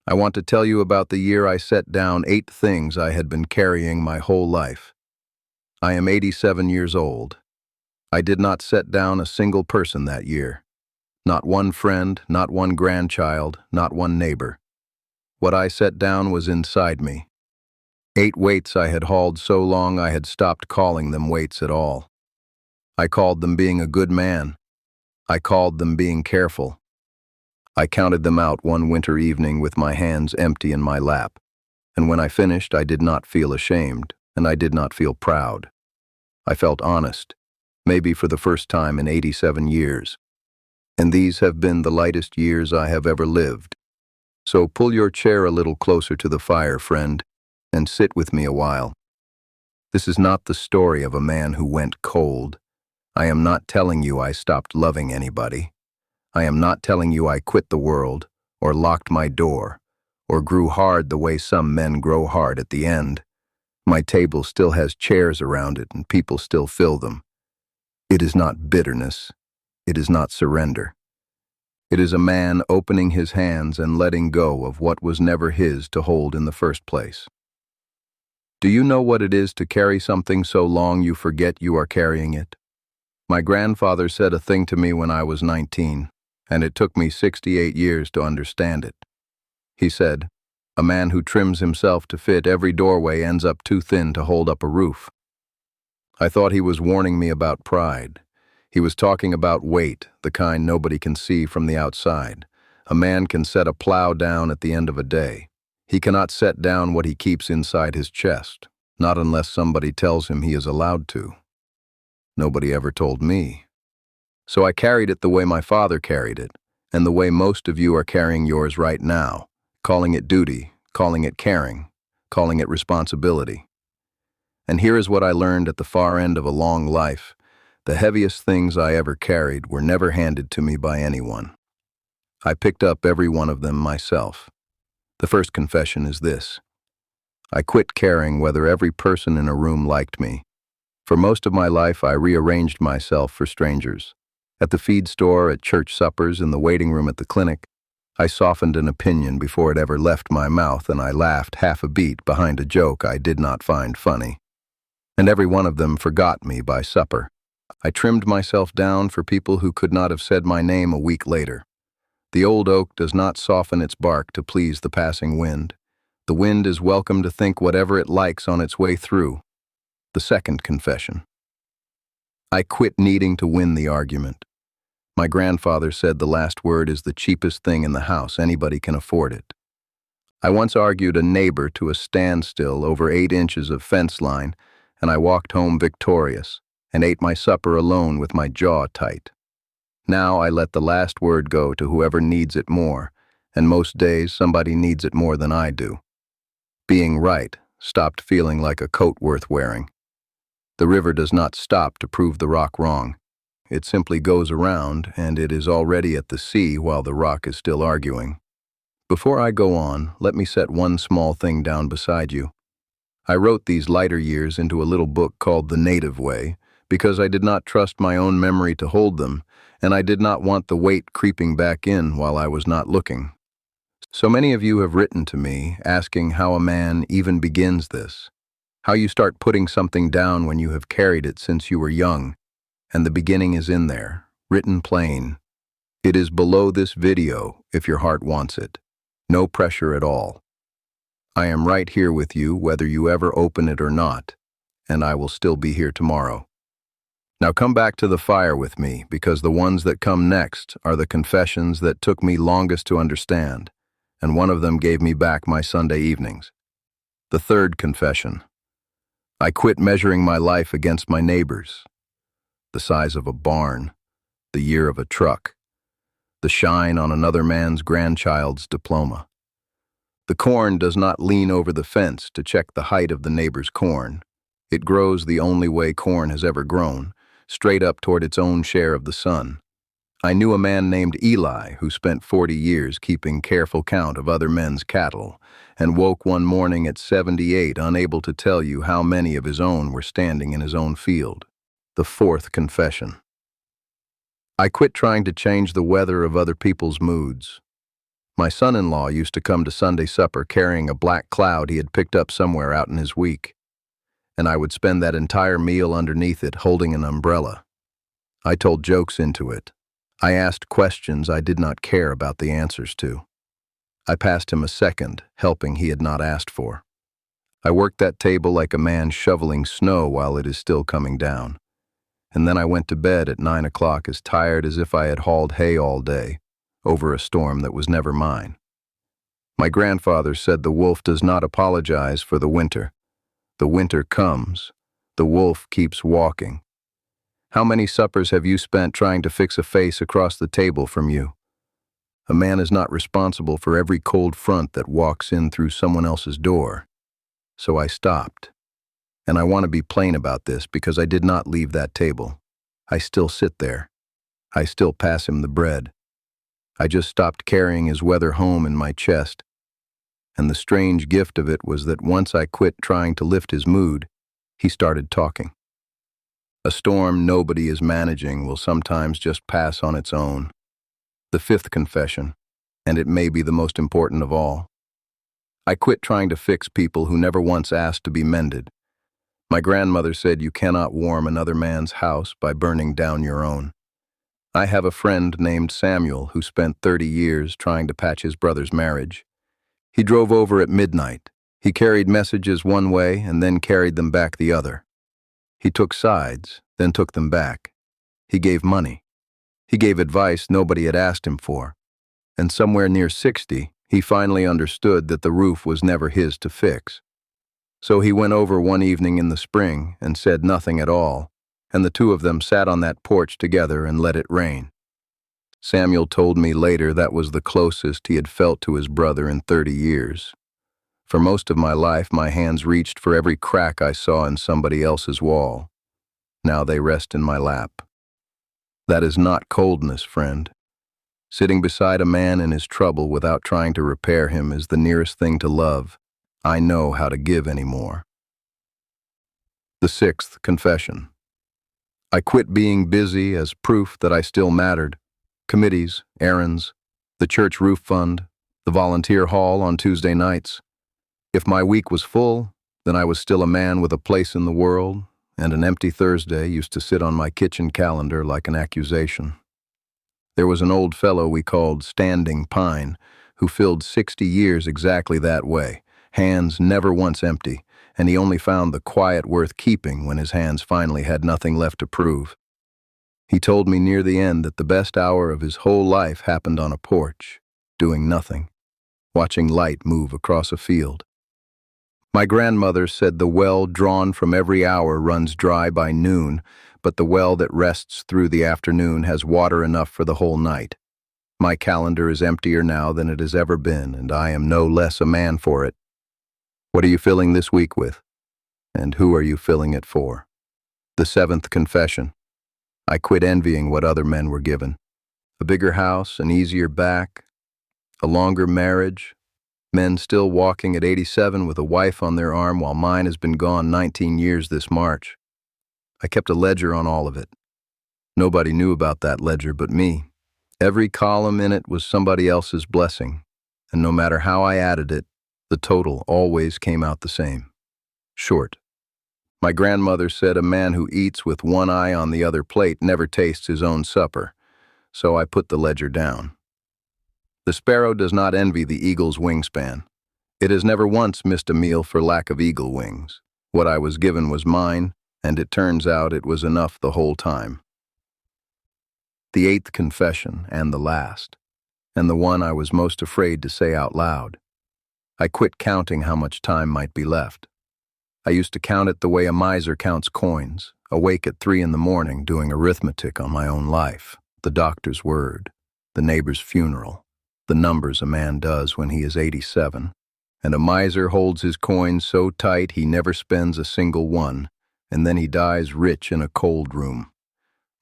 I want to tell you about the year I set down 8 things I had been carrying my whole life. I am 87 years old. I did not set down a single person that year. Not one friend, not one grandchild, not one neighbor. What I set down was inside me. 8 weights I had hauled so long I had stopped calling them weights at all. I called them being a good man. I called them being careful. I counted them out one winter evening with my hands empty in my lap, and when I finished I did not feel ashamed, and I did not feel proud. I felt honest, maybe for the first time in 87 years. And these have been the lightest years I have ever lived. So pull your chair a little closer to the fire, friend, and sit with me a while. This is not the story of a man who went cold. I am not telling you I stopped loving anybody. I am not telling you I quit the world, or locked my door, or grew hard the way some men grow hard at the end. My table still has chairs around it and people still fill them. It is not bitterness. It is not surrender. It is a man opening his hands and letting go of what was never his to hold in the first place. Do you know what it is to carry something so long you forget you are carrying it? My grandfather said a thing to me when I was 19, and it took me 68 years to understand it. He said, "A man who trims himself to fit every doorway ends up too thin to hold up a roof." I thought he was warning me about pride. He was talking about weight, the kind nobody can see from the outside. A man can set a plow down at the end of a day. He cannot set down what he keeps inside his chest, not unless somebody tells him he is allowed to. Nobody ever told me. So I carried it the way my father carried it, and the way most of you are carrying yours right now, calling it duty, calling it caring, calling it responsibility. And here is what I learned at the far end of a long life. The heaviest things I ever carried were never handed to me by anyone. I picked up every one of them myself. The first confession is this. I quit caring whether every person in a room liked me. For most of my life, I rearranged myself for strangers. At the feed store, at church suppers, in the waiting room at the clinic, I softened an opinion before it ever left my mouth, and I laughed half a beat behind a joke I did not find funny. And every one of them forgot me by supper. I trimmed myself down for people who could not have said my name a week later. The old oak does not soften its bark to please the passing wind. The wind is welcome to think whatever it likes on its way through. The second confession. I quit needing to win the argument. My grandfather said the last word is the cheapest thing in the house. Anybody can afford it. I once argued a neighbor to a standstill over 8 inches of fence line, and I walked home victorious and ate my supper alone with my jaw tight. Now I let the last word go to whoever needs it more, and most days somebody needs it more than I do. Being right stopped feeling like a coat worth wearing. The river does not stop to prove the rock wrong. It simply goes around, and it is already at the sea while the rock is still arguing. Before I go on, let me set one small thing down beside you. I wrote these lighter years into a little book called The Native Way because I did not trust my own memory to hold them, and I did not want the weight creeping back in while I was not looking. So many of you have written to me asking how a man even begins this, how you start putting something down when you have carried it since you were young, and the beginning is in there, written plain. It is below this video if your heart wants it. No pressure at all. I am right here with you whether you ever open it or not, and I will still be here tomorrow. Now come back to the fire with me, because the ones that come next are the confessions that took me longest to understand, and one of them gave me back my Sunday evenings. The third confession. I quit measuring my life against my neighbors. The size of a barn, the year of a truck, the shine on another man's grandchild's diploma. The corn does not lean over the fence to check the height of the neighbor's corn. It grows the only way corn has ever grown, straight up toward its own share of the sun. I knew a man named Eli who spent 40 years keeping careful count of other men's cattle and woke one morning at 78 unable to tell you how many of his own were standing in his own field. The fourth confession. I quit trying to change the weather of other people's moods. My son-in-law used to come to Sunday supper carrying a black cloud he had picked up somewhere out in his week, and I would spend that entire meal underneath it holding an umbrella. I told jokes into it. I asked questions I did not care about the answers to. I passed him a second helping he had not asked for. I worked that table like a man shoveling snow while it is still coming down. And then I went to bed at 9 o'clock as tired as if I had hauled hay all day over a storm that was never mine. My grandfather said the wolf does not apologize for the winter. The winter comes. The wolf keeps walking. How many suppers have you spent trying to fix a face across the table from you? A man is not responsible for every cold front that walks in through someone else's door. So I stopped. And I want to be plain about this because I did not leave that table. I still sit there. I still pass him the bread. I just stopped carrying his weather home in my chest. And the strange gift of it was that once I quit trying to lift his mood, he started talking. A storm nobody is managing will sometimes just pass on its own. The fifth confession, and it may be the most important of all. I quit trying to fix people who never once asked to be mended. My grandmother said you cannot warm another man's house by burning down your own. I have a friend named Samuel who spent 30 years trying to patch his brother's marriage. He drove over at midnight. He carried messages one way and then carried them back the other. He took sides, then took them back. He gave money. He gave advice nobody had asked him for. And somewhere near 60, he finally understood that the roof was never his to fix. So he went over one evening in the spring and said nothing at all, and the two of them sat on that porch together and let it rain. Samuel told me later that was the closest he had felt to his brother in 30 years. For most of my life, my hands reached for every crack I saw in somebody else's wall. Now they rest in my lap. That is not coldness, friend. Sitting beside a man in his trouble without trying to repair him is the nearest thing to love I know how to give anymore. The sixth confession. I quit being busy as proof that I still mattered. Committees, errands, the church roof fund, the volunteer hall on Tuesday nights. If my week was full, then I was still a man with a place in the world, and an empty Thursday used to sit on my kitchen calendar like an accusation. There was an old fellow we called Standing Pine, who filled 60 years exactly that way, hands never once empty, and he only found the quiet worth keeping when his hands finally had nothing left to prove. He told me near the end that the best hour of his whole life happened on a porch, doing nothing, watching light move across a field. My grandmother said the well drawn from every hour runs dry by noon, but the well that rests through the afternoon has water enough for the whole night. My calendar is emptier now than it has ever been, and I am no less a man for it. What are you filling this week with? And who are you filling it for? The seventh confession. I quit envying what other men were given. A bigger house, an easier back, a longer marriage, men still walking at 87 with a wife on their arm while mine has been gone 19 years this March. I kept a ledger on all of it. Nobody knew about that ledger but me. Every column in it was somebody else's blessing, and no matter how I added it, the total always came out the same. Short. My grandmother said a man who eats with one eye on the other plate never tastes his own supper, so I put the ledger down. The sparrow does not envy the eagle's wingspan. It has never once missed a meal for lack of eagle wings. What I was given was mine, and it turns out it was enough the whole time. The eighth confession, and the last, and the one I was most afraid to say out loud. I quit counting how much time might be left. I used to count it the way a miser counts coins, awake at 3 in the morning doing arithmetic on my own life, the doctor's word, the neighbor's funeral, the numbers a man does when he is 87, and a miser holds his coins so tight he never spends a single one, and then he dies rich in a cold room.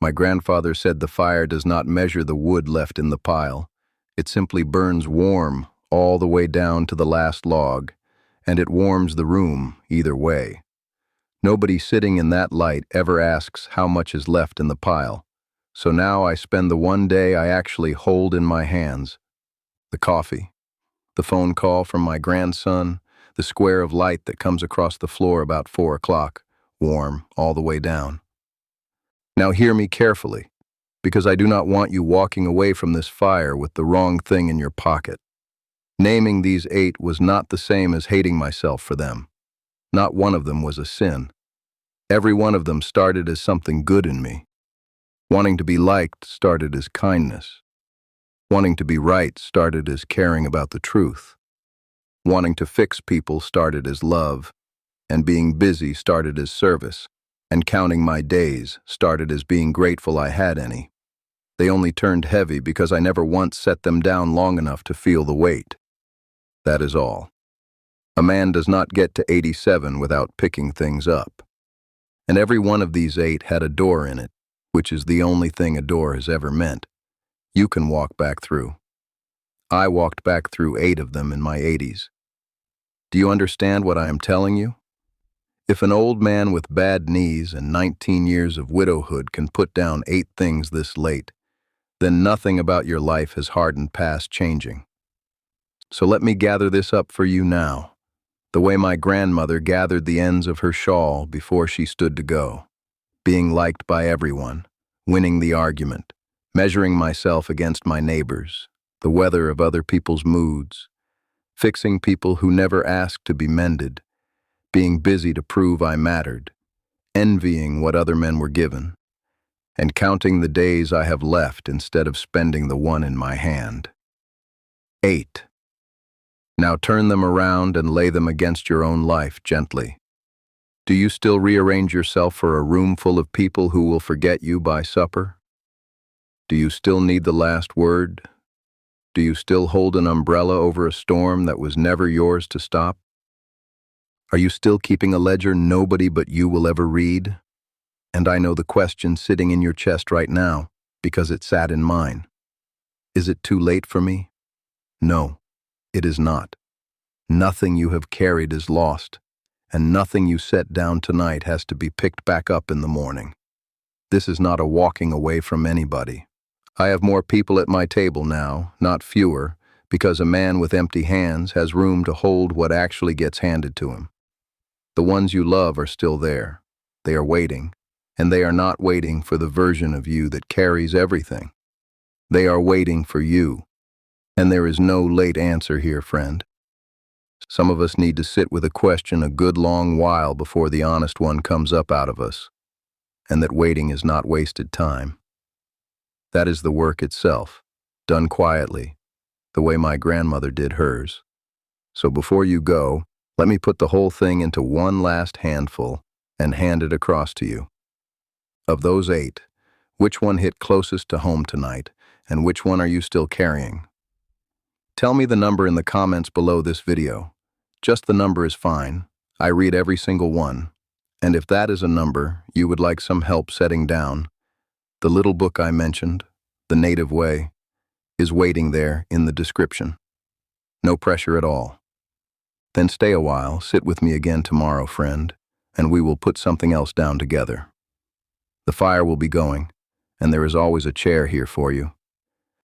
My grandfather said the fire does not measure the wood left in the pile. It simply burns warm all the way down to the last log, and it warms the room either way. Nobody sitting in that light ever asks how much is left in the pile, so now I spend the one day I actually hold in my hands. the coffee, the phone call from my grandson, the square of light that comes across the floor about 4 o'clock, warm all the way down. Now hear me carefully, because I do not want you walking away from this fire with the wrong thing in your pocket. Naming these 8 was not the same as hating myself for them. Not one of them was a sin. Every one of them started as something good in me. Wanting to be liked started as kindness. Wanting to be right started as caring about the truth. Wanting to fix people started as love, and being busy started as service, and counting my days started as being grateful I had any. They only turned heavy because I never once set them down long enough to feel the weight. That is all. A man does not get to 87 without picking things up. And every one of these 8 had a door in it, which is the only thing a door has ever meant. You can walk back through. I walked back through 8 of them in my 80s. Do you understand what I am telling you? If an old man with bad knees and 19 years of widowhood can put down 8 things this late, then nothing about your life has hardened past changing. So let me gather this up for you now, the way my grandmother gathered the ends of her shawl before she stood to go, being liked by everyone, winning the argument, measuring myself against my neighbors, the weather of other people's moods, fixing people who never asked to be mended, being busy to prove I mattered, envying what other men were given, and counting the days I have left instead of spending the one in my hand. 8. Now turn them around and lay them against your own life gently. Do you still rearrange yourself for a room full of people who will forget you by supper? Do you still need the last word? Do you still hold an umbrella over a storm that was never yours to stop? Are you still keeping a ledger nobody but you will ever read? And I know the question sitting in your chest right now, because it sat in mine. Is it too late for me? No, it is not. Nothing you have carried is lost, and nothing you set down tonight has to be picked back up in the morning. This is not a walking away from anybody. I have more people at my table now, not fewer, because a man with empty hands has room to hold what actually gets handed to him. The ones you love are still there. They are waiting, and they are not waiting for the version of you that carries everything. They are waiting for you, and there is no late answer here, friend. Some of us need to sit with a question a good long while before the honest one comes up out of us, and that waiting is not wasted time. That is the work itself, done quietly, the way my grandmother did hers. So before you go, let me put the whole thing into one last handful and hand it across to you. Of those 8, which one hit closest to home tonight, and which one are you still carrying? Tell me the number in the comments below this video. Just the number is fine. I read every single one. And if that is a number you would like some help setting down, the little book I mentioned, The Native Way, is waiting there in the description. No pressure at all. Then stay a while, sit with me again tomorrow, friend, and we will put something else down together. The fire will be going, and there is always a chair here for you.